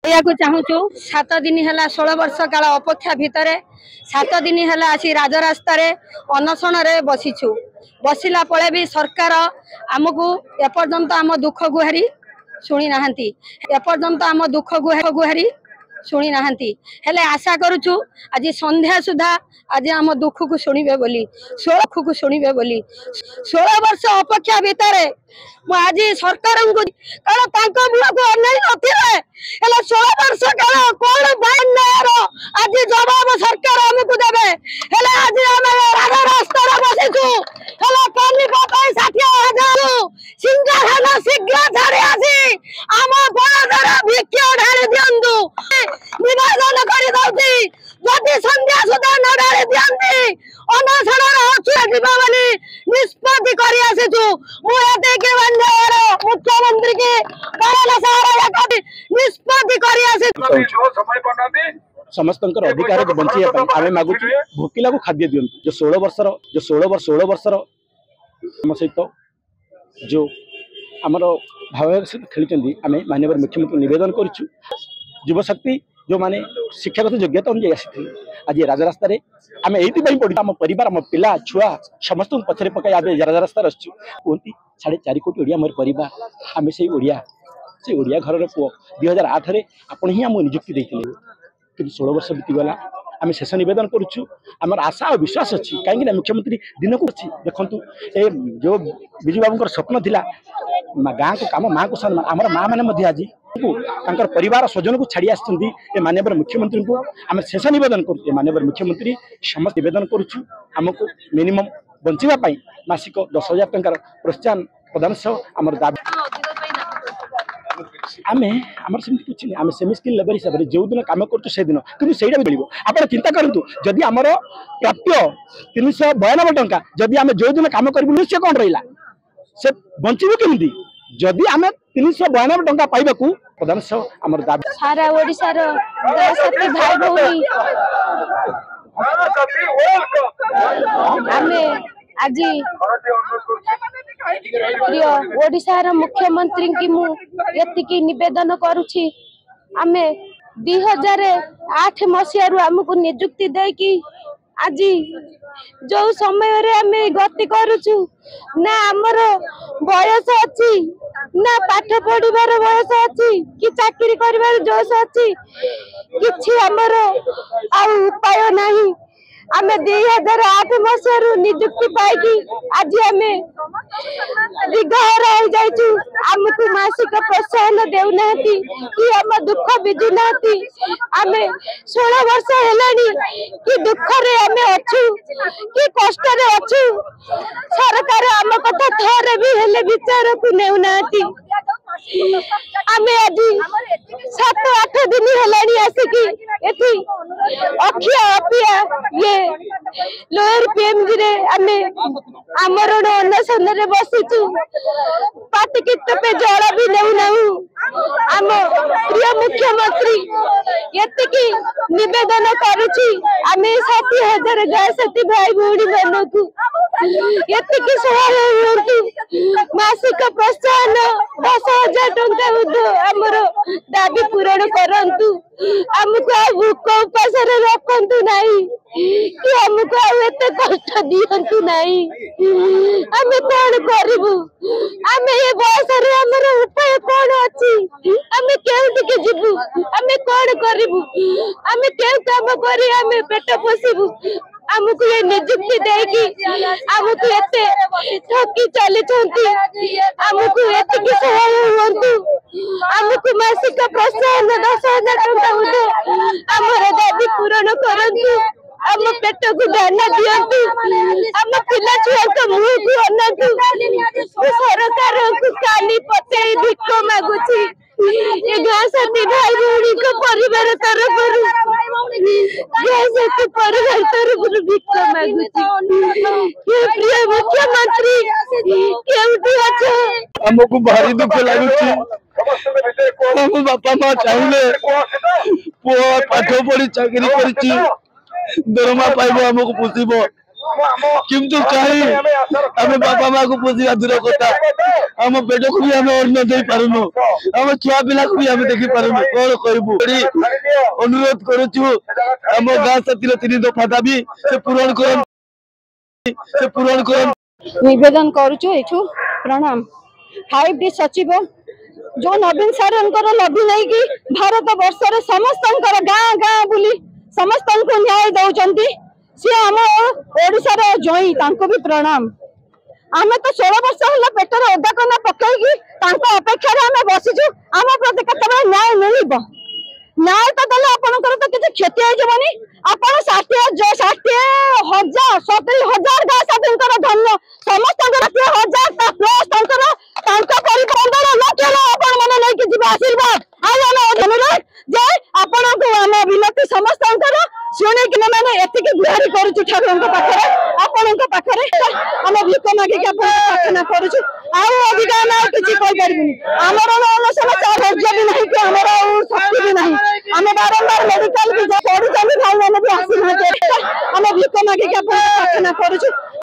कहू चाहूँ 7 दिन है 16 वर्ष काल अपेक्षा भितर 7 दिन है आसी राजरास्तार अनशन बसीचु बसला पले भी सरकार आमको एपर्यंत आम दुख गुहारी शुणी ना एपर्यंत आम दुख गुहारी शुणी ना हेले आशा करुचु आज संध्या सुधा आज आम दुख को शुणवे बोली 16 को शुणवे बोली 16 वर्ष अपेक्षा भितर आज सरकार को मुह को अनई नथिले 16 वर्ष काल कौन अन्यायर आज जवाब सरकार आमको देवे हेले आज आम राजरास्ता बसीचु हेले कनिका 60,000 सिंहासन शीघ्र छाड़ी आसी आम बड़दर भिक्ष ढाली दिंतु निवेदन कर जदि संध्या सुधा न ढाली दिंती अनशन बोली निष्पत्ति मुख्यमंत्री की निष्पत्ति समस्त अधिकार बंचाई आम मागुच भोकिला को खाद्य दिंतु जो 16 वर्षर आम सहित जो आमर भाव खेली आम माननीय मुख्यमंत्री निवेदन करुँ युवशक्ति जो माने शिक्षागत योग्यता अनुजाई आसी आज राजरास्तार आम ये पढ़ी आम परिवार आम पिला छुआ समस्त पछरे पकाई आज राजरास्ता आसचु कहती 4.5 कोटी ओडिया मोर परिवार आम से ओडिया घर पुओ 2008 आपण ही आम नियुक्ति देते कि 16 वर्ष बीतीगला आम शेष नवेदन करुँ आमर आशा और विश्वास अच्छी कहीं मुख्यमंत्री दिन को अच्छी देखु ए जो विजु बाबू स्वप्न थिला गाँ को कम माँ को सम्मान आमर माँ मैंने आज परिवार स्वजन को छाड़ी आसछन्ती माननीय मुख्यमंत्री को आम शेष नवेदन करुँ माननीय मुख्यमंत्री समस्त नवेदन करुँ आमको मिनिमम बचाई मासिक 10,000 टंकार प्रोत्साहन प्रदान सह आमर दाबी आमे आमर सेमती कुछ नहीं आम सेमी स्किल लेबर हिसाब से जो दिन कम करुँ कि सहीटा भी मिलो आप चिंता करूँ जदि आमर प्राप्य 392 टंका जदि आम जो दिन कम करूँ से कौन रहा से बचू केमी जदि आम 392 टंका पाइबा प्रधान सह आमर दाबी सारा ओडिशार भाई भौणी आमे आज प्रिय ओडिशार मुख्यमंत्री की मुझे निवेदन करुछि आमे 2008 मसीह आमको नियुक्ति देकी आज जो समय रे आमे गति करुछु ना आमर बयस अच्छी ना पाठ पढ़िबार बयस अच्छी कि चाकरी करिबार जोश अच्छी किछि आमर आ उपाय नहीं आमे 2008 मसीह नियुक्ति पाई आज आमे दिगहर हो जाइछु आमको मासिक प्रोत्साहन देउना कि आम दुख बिजुना आमे 16 वर्ष हेलानी कि दुख रे आमे अछु कि कष्ट रे अछु सरकार आम कथा थरे भी हेले विचार को नेउना आमे आज 7-8 दिन हेलानी आसिकी एथि अखिया अपिया ये लोअर पीएमजी रे आमे आमरण अनशन रे बसीचु पाटी कितपे जल भी नेउना आम प्रिय मुख्यमंत्री एतिकी निवेदन करुछि आमे 60,000 गाय साथी भाई भौणी मानकु एतिकी सहाय होतु मासिक प्रोत्साहन 10,000 टंका आमर दाबी पूरण करंतु आमको भूख उपास रखंतु नहीं कि हमको एते कष्ट दियंतु नहीं आमे कौन करिबु आमे ये बयस रे हमर उपाय कौन अछि आमे केउति के जिबु आमे कौन करिबु आमे केउ काम करी आमे पेट पोसिबु आमको ये नियुक्ति देगी आमको एते ठकी चली छंती आमको एते कि सहाय होंतु आमको मासिक प्रोत्साहन 10,000 टंका उदो हमर दाबी पूर्ण करंतु आम पेट को दाना दियंतु आम पिला छुआ को मुंह को अनंतु सरकार को काली पते भिक्ष मागुची ये गाँ साथी भाई भौणी को परिवार तरफ गाँ साथी परिवार तरफ भिक्ष मागुची ये प्रिय मुख्यमंत्री केउटी अच्छा हमको भारी दुख लगुची हम बापा माँ चाहिए पुआ पाठ पढ़ी चाकरी करिची दरमा पाइबो हमको पुसिबो किंतु कहीं आम बापा माँ को पोषा दूर कथा आम पेट को भी आम अन्न दे पारुनु आम छुआ पिला को भी आम देखी पारुनु कौन कहबू अनुरोध करुचु आम गाँ साथी 3 दफा दाबी से पूरण कर निवेदन करुचु एठू प्रणाम 5D सचिव जो नवीन सारंकर लभी नहीं कि भारत वर्ष रे समस्त गाँ गाँ बुली समस्त को न्याय दौरान सी आम ओडिशा रे जोई तांको भी प्रणाम आम तो 16 वर्ष है पेटर ओदा कना पकईकी अपेक्षा आम बसीचु आम प्रति केतबे न्याय मिल न्याय तो देले आपनकर तो किसी क्षति होजबनी आपण 60,000 गाँ साधीनकर धन्य समस्त 60,000 प्लस परिबंधन लक्ष्य आपण माने लेके जीव आशीर्वाद अनुरोध जे आपण को आम विनती समस्त शुणी कि मैंने एतिक गुहारी करुचु ठाकुर पाखे आपण पाखे आम भिक मागिक प्रार्थना करुचु अधिका आम किसी कहीपरिबुनि आमर समस्या धैर्य भी नहीं कि आमर शक्ति भी नहीं आम बारंबार मेडिकल भी पढ़ुचा भाई मैंने भी आसी ना आम भिक मागिक प्रार्थना करुचु।